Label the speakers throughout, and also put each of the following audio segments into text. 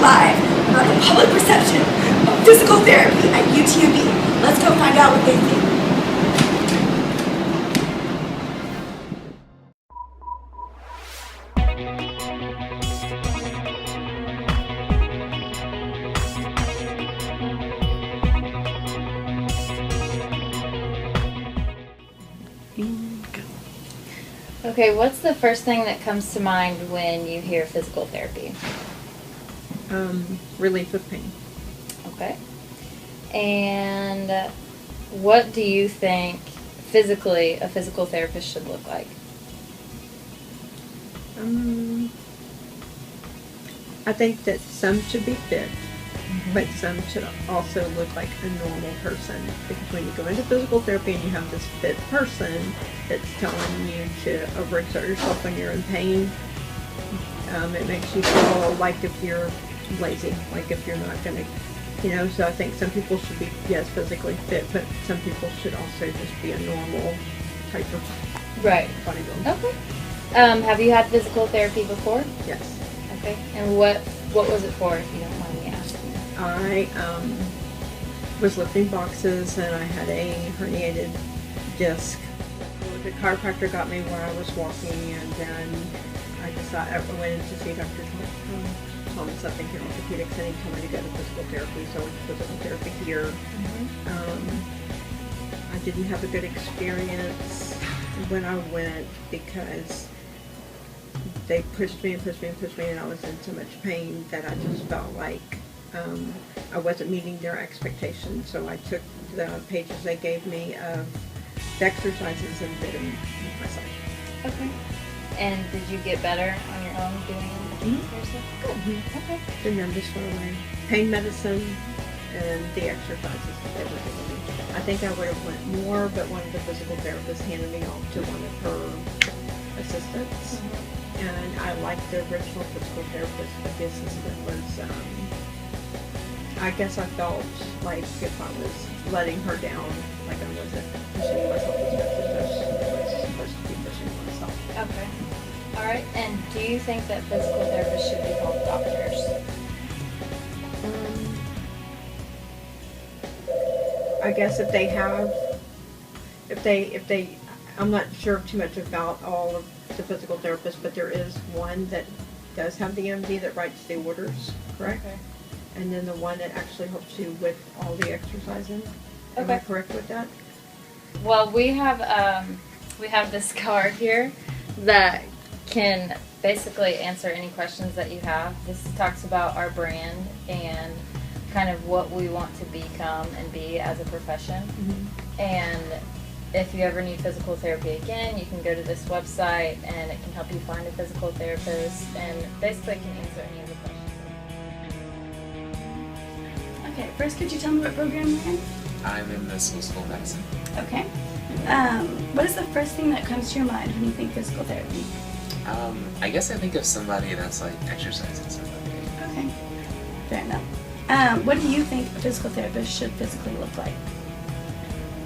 Speaker 1: live about the public perception of physical therapy at UTMB. Let's go find out what they think.
Speaker 2: Okay, what's the first thing that comes to mind when you hear physical therapy?
Speaker 3: Relief of pain.
Speaker 2: Okay. And what do you think physically a physical therapist should look like?
Speaker 3: I think that some should be fit, but some should also look like a normal person. Because when you go into physical therapy and you have this fit person that's telling you to overexert yourself when you're in pain, it makes you feel like if you're lazy, like if you're not going to, so I think some people should be, yes, physically fit, but some people should also just be a normal type of bodybuilder.
Speaker 2: Okay. Have you had physical therapy before?
Speaker 3: Yes.
Speaker 2: Okay. And what was it for, if you don't mind me asking?
Speaker 3: I was lifting boxes and I had a herniated disc. The chiropractor got me where I was walking, and then I went in to see Dr. Thomas up in here, orthopedics, and he told me to go to physical therapy, so I went to physical therapy here. I didn't have a good experience when I went because they pushed me and pushed me and pushed me, and I was in so much pain that I just felt like I wasn't meeting their expectations. So I took the pages they gave me of the exercises and did them myself.
Speaker 2: Okay. And did you get better on your own doing yourself? Good. Okay.
Speaker 3: And then just for my pain medicine and the exercises that they were giving me. I think I would have went more, but one of the physical therapists handed me off to one of her assistants. And I liked the original physical therapist, but the assistant was, I guess I felt like if I was letting her down, like I wasn't pushing myself as much as I was supposed to be pushing myself.
Speaker 2: Okay. All right. And do you think that physical therapists should be called doctors?
Speaker 3: I guess if they, I'm not sure too much about all of the physical therapists, but there is one that does have the MD that writes the orders, correct?
Speaker 2: Okay.
Speaker 3: And then the one that actually helps you with all the exercising. Am I correct with that?
Speaker 2: Well, we have this card here that can basically answer any questions that you have. This talks about our brand and kind of what we want to become and be as a profession. And if you ever need physical therapy again, you can go to this website and it can help you find a physical therapist and basically can answer any of the questions.
Speaker 1: Okay, first could you tell me what program you're in?
Speaker 4: I'm in the school of medicine.
Speaker 1: Okay. What is the first thing that comes to your mind when you think physical therapy?
Speaker 4: I guess I think of somebody that's like exercising somebody.
Speaker 1: Okay, fair enough. What do you think a physical therapist should physically look like?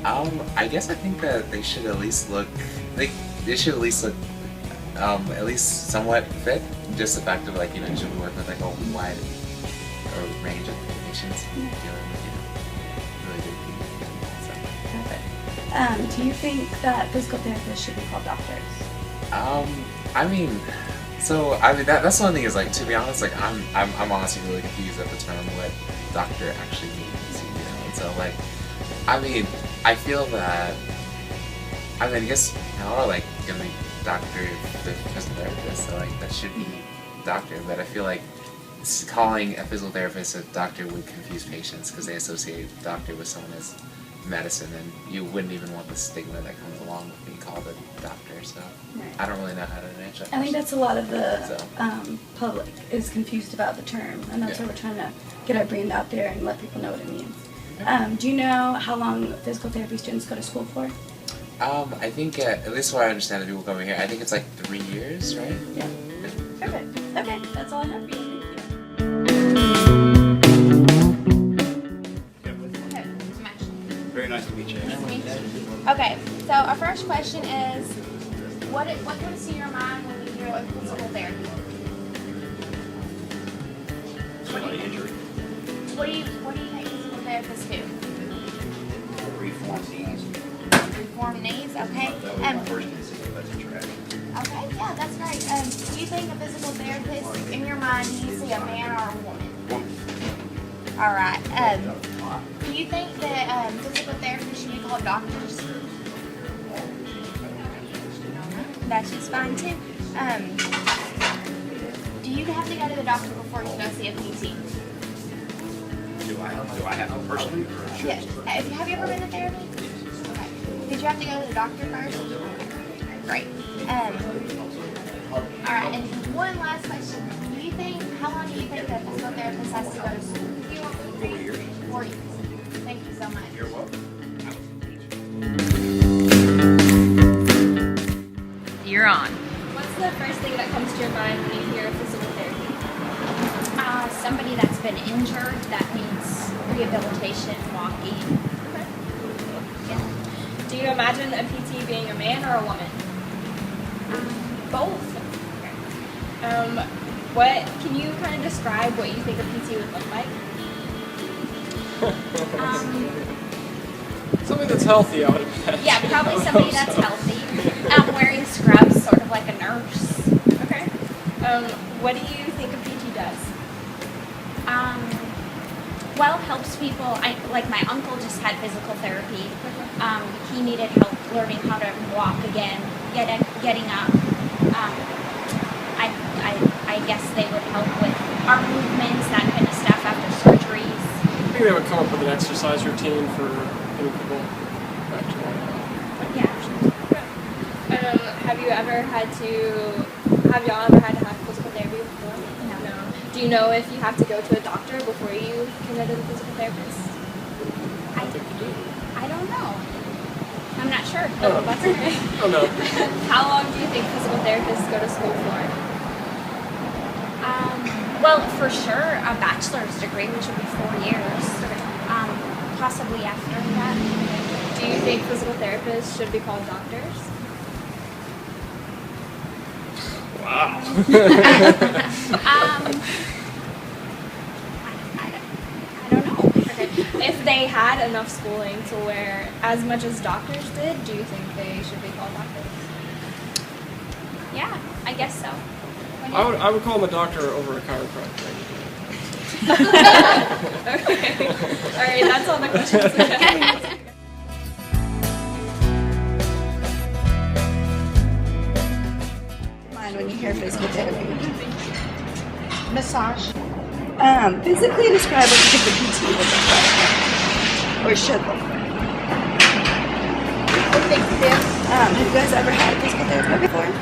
Speaker 4: I guess I think that they should at least look, they should at least look, at least somewhat fit. Just the fact of like, you should be working with like a wide range of patients dealing with, really big people. So.
Speaker 1: Perfect. Do you think that physical therapists should be called doctors?
Speaker 4: That's one thing is like, to be honest, like I'm honestly really confused at the term what doctor actually means, and so like, I feel that, I guess y'all are like gonna be doctor for physical therapist, so like that should be doctor, but I feel like calling a physical therapist a doctor would confuse patients because they associate doctor with someone as medicine, and you wouldn't even want the stigma that comes along with being called a doctor, so
Speaker 1: Right.
Speaker 4: I don't really know how to answer that
Speaker 1: I think that's a lot of the
Speaker 4: So.
Speaker 1: public is confused about the term, and that's why we're trying to get our brand out there and let people know what it means. Do you know how long physical therapy students go to school for?
Speaker 4: I think, at least what I understand of people coming here, I think it's like 3 years, right?
Speaker 1: Yeah. Perfect. Okay, that's all I have for you. Thank you.
Speaker 5: Very nice to meet you.
Speaker 6: Okay, so our first question is, what comes to your mind when you hear physical therapy?
Speaker 5: somebody injured.
Speaker 6: What do you think physical therapists do?
Speaker 5: Reform needs.
Speaker 6: Reform needs, okay.
Speaker 5: That was my first instinct, that's interaction.
Speaker 6: Okay, yeah, that's great. Do you think a physical therapist, in your mind, do you see a man or a woman?
Speaker 5: Woman.
Speaker 6: All right. Do you think that physical therapists should be called doctors? That's just fine too. Do you have to go to the doctor before you go see a PT?
Speaker 5: Do I have to personally? Or should
Speaker 6: Yes. Have you ever been to therapy? Okay. Did you have to go to the doctor first? Great. All right. And one last question. How long do you think that a physical therapist has to go to school?
Speaker 5: 4 years.
Speaker 6: 4 years. Thank you so much.
Speaker 5: You're welcome.
Speaker 2: You're on.
Speaker 7: What's the first thing that comes to your mind when you hear physical therapy?
Speaker 6: Somebody that's been injured that needs rehabilitation, walking.
Speaker 7: Do you imagine a PT being a man or a woman?
Speaker 6: Both.
Speaker 7: What can you kind of describe what you think a PT would look like?
Speaker 8: Something that's healthy, I would imagine.
Speaker 6: Yeah, probably somebody that's healthy. Wearing scrubs, sort of like a nurse.
Speaker 7: Okay. What do you think a PT does?
Speaker 6: Well, helps people. Like my uncle just had physical therapy. He needed help learning how to walk again, getting up. I guess they would help with our movements, that kind of stuff after surgeries.
Speaker 8: I think they would come up with an exercise routine for any people.
Speaker 6: Yeah.
Speaker 7: Have y'all ever had to have physical therapy before? No. Do you know if you have to go to a doctor before you can go to the physical therapist?
Speaker 6: I don't know. I'm not sure.
Speaker 7: Oh, that's okay.
Speaker 8: Oh no.
Speaker 7: How long do you think physical therapists go to school for?
Speaker 6: Well, for sure, a bachelor's degree, which would be 4 years. Possibly after that.
Speaker 7: Do you think physical therapists should be called doctors?
Speaker 8: Wow.
Speaker 6: I don't know.
Speaker 7: Okay. If they had enough schooling to where as much as doctors did, do you think they should be called doctors?
Speaker 6: Yeah, I guess so.
Speaker 8: I would call him a doctor over a chiropractor.
Speaker 7: Okay. All right, that's all the questions we have.
Speaker 1: Mind when you hear physical therapy?
Speaker 9: Massage.
Speaker 1: Physically describe what you think the PT would look like, or should look like.
Speaker 9: I think this.
Speaker 1: Have you guys ever had physical therapy before?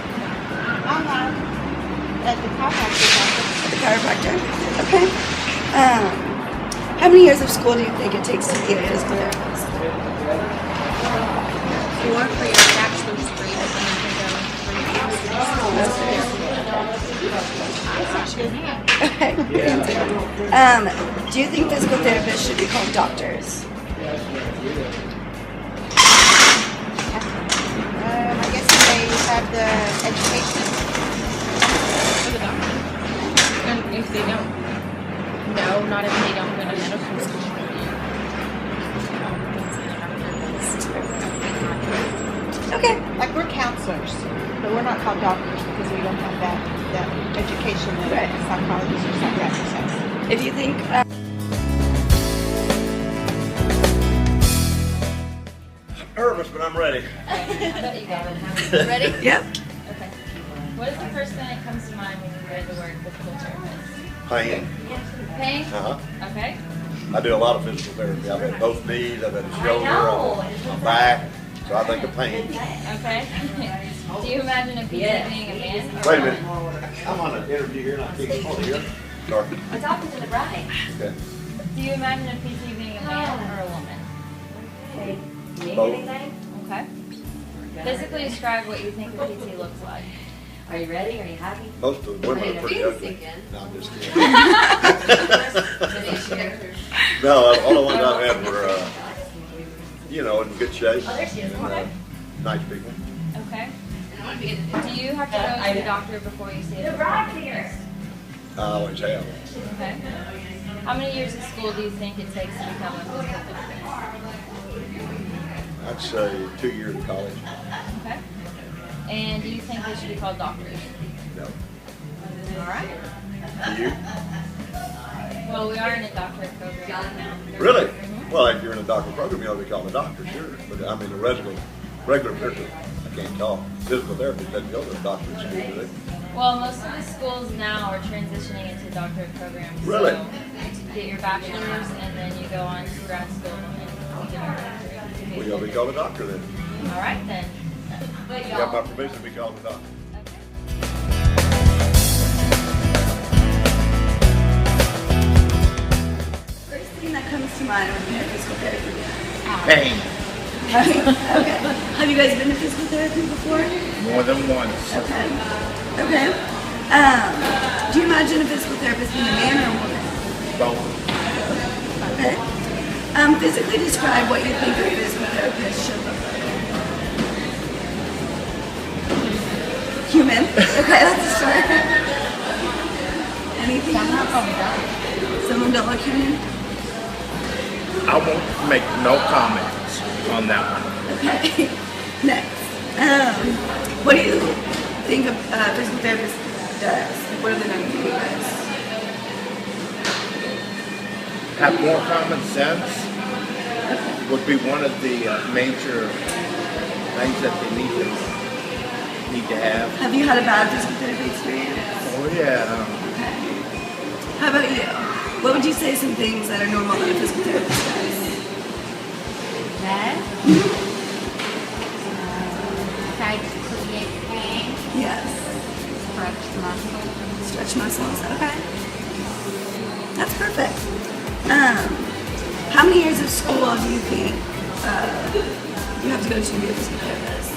Speaker 9: At the chiropractor's office.
Speaker 1: At the chiropractor? Okay. How many years of school do you think it takes to be a physical therapist?
Speaker 9: 4 for your bachelor's degree, but then you can go 3 years.
Speaker 1: Okay. Do you think physical therapists should be called doctors?
Speaker 9: I guess if they have the education.
Speaker 2: And if they don't, no, not if they don't go to medical school.
Speaker 1: Okay.
Speaker 9: Like we're counselors, but we're not called doctors because we don't have that education that
Speaker 1: Right.
Speaker 9: a psychologist or psychiatrist has.
Speaker 1: If you think,
Speaker 5: Nervous, but I'm ready.
Speaker 2: Ready?
Speaker 1: yep.
Speaker 2: Okay. What is the first thing that comes to mind when you hear the word physical therapist?
Speaker 5: Pain.
Speaker 2: Pain?
Speaker 5: Uh-huh.
Speaker 2: Okay.
Speaker 5: I do a lot of physical therapy. I've had both knees, I've had a shoulder, I've had my back, so I think of pain.
Speaker 2: Okay. Do you imagine a PT being a man? Or
Speaker 5: Wait a minute. I'm on an interview here and I can't hold here. Sorry.
Speaker 2: I'm talking to the bride.
Speaker 5: Okay.
Speaker 2: Do you imagine a PT being a man or a woman?
Speaker 5: Both.
Speaker 2: Okay. Physically describe what you think a PT looks like.
Speaker 10: Are you ready? Are you happy?
Speaker 5: Most of the women are pretty ugly. No, I'm just kidding. No, all the ones I've had were, in good shape.
Speaker 10: Oh, there she is.
Speaker 5: And, nice people.
Speaker 2: Okay. Do you have to go to the doctor before you see a therapist?
Speaker 5: I always have.
Speaker 2: Okay. How many years of school do you think it takes to become a physical therapist?
Speaker 5: I'd say 2 years of college.
Speaker 2: Okay. And do you think they should be called doctors?
Speaker 5: No.
Speaker 2: All right.
Speaker 5: Do you?
Speaker 2: Well, we are in a doctorate program now.
Speaker 5: Really? Well, if you're in a doctoral program, you ought to be called a doctor, sure. But I mean, a regular person, I can't talk. Physical therapist doesn't go to a doctorate school, do they?
Speaker 2: Well, most of the schools now are transitioning into doctorate programs.
Speaker 5: Really?
Speaker 2: So you get your bachelor's and then you go on to grad school and get your doctorate.
Speaker 5: Well, you ought to be called a doctor then.
Speaker 2: All right then.
Speaker 5: You got my permission to be called a doctor.
Speaker 1: First thing that comes to mind when you hear physical therapy.
Speaker 11: Pain.
Speaker 1: Okay. Have you guys been to physical therapy before?
Speaker 11: More than once.
Speaker 1: Okay. Okay. Do you imagine a physical therapist being a man or a woman?
Speaker 11: Both.
Speaker 1: Okay. Physically describe what you think a physical therapist should look like. Human. Okay, that's a start. Anything else? Some of them don't look human?
Speaker 11: I won't make no comments on that one.
Speaker 1: Okay. Next. What do you think a physical therapist does? What are the known for you guys?
Speaker 11: Have more common sense would be one of the major things that they need to have.
Speaker 1: Have you had a bad physical therapy experience?
Speaker 11: Oh yeah.
Speaker 1: Okay. How about you? What would you say some things that are normal that a physical therapist does?
Speaker 6: That try to create pain,
Speaker 1: Yes.
Speaker 6: stretch muscles.
Speaker 1: Stretch muscles. Okay. That's perfect. How many years of school do you think you have to go to be a physical therapist?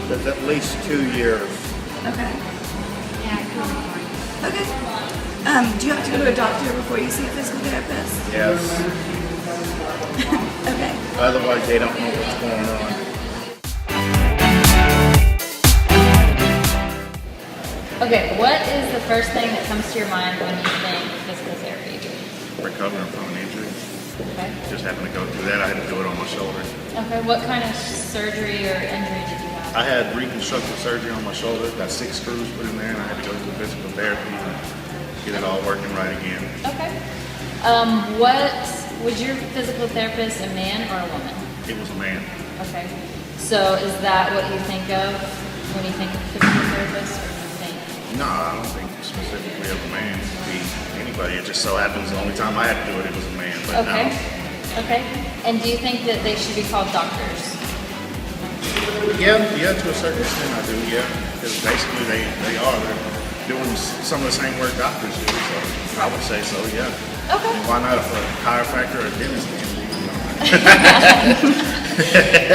Speaker 11: There's at least 2 years.
Speaker 1: Okay.
Speaker 6: Yeah,
Speaker 1: Okay. Do you have to go to a doctor before you see a physical therapist?
Speaker 11: Yes.
Speaker 1: Okay.
Speaker 11: Otherwise, they don't know what's going on.
Speaker 2: Okay, what is the first thing that comes to your mind when you think physical therapy?
Speaker 12: Recovering from an injury.
Speaker 2: Okay.
Speaker 12: Just happened to go through that. I had to do it on my shoulder.
Speaker 2: Okay, what kind of surgery or injury did you have?
Speaker 12: I had reconstructive surgery on my shoulder. Got 6 screws put in there, and I had to go through physical therapy and get it all working right again.
Speaker 2: Okay. What was your physical therapist, a man or a woman?
Speaker 12: It was a man.
Speaker 2: Okay. So is that what you think of when you think of physical therapist, or do you think?
Speaker 12: No, I don't think specifically of a man. It could be anybody. It just so happens the only time I had to do it, it was a man. But
Speaker 2: Okay.
Speaker 12: no.
Speaker 2: Okay. And do you think that they should be called doctors?
Speaker 12: Yeah, to a certain extent I do, yeah. Because basically they're doing some of the same work doctors do, so I would say so, yeah.
Speaker 2: Okay.
Speaker 12: Why not if a chiropractor or a dentist can do it?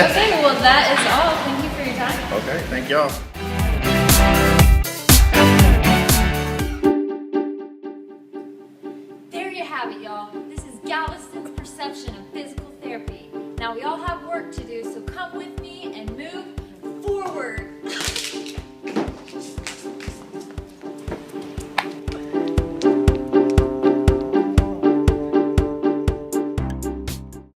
Speaker 2: Okay, well that is all. Thank you for your time.
Speaker 12: Okay, thank y'all.
Speaker 13: There you have it, y'all. This is Galveston's perception of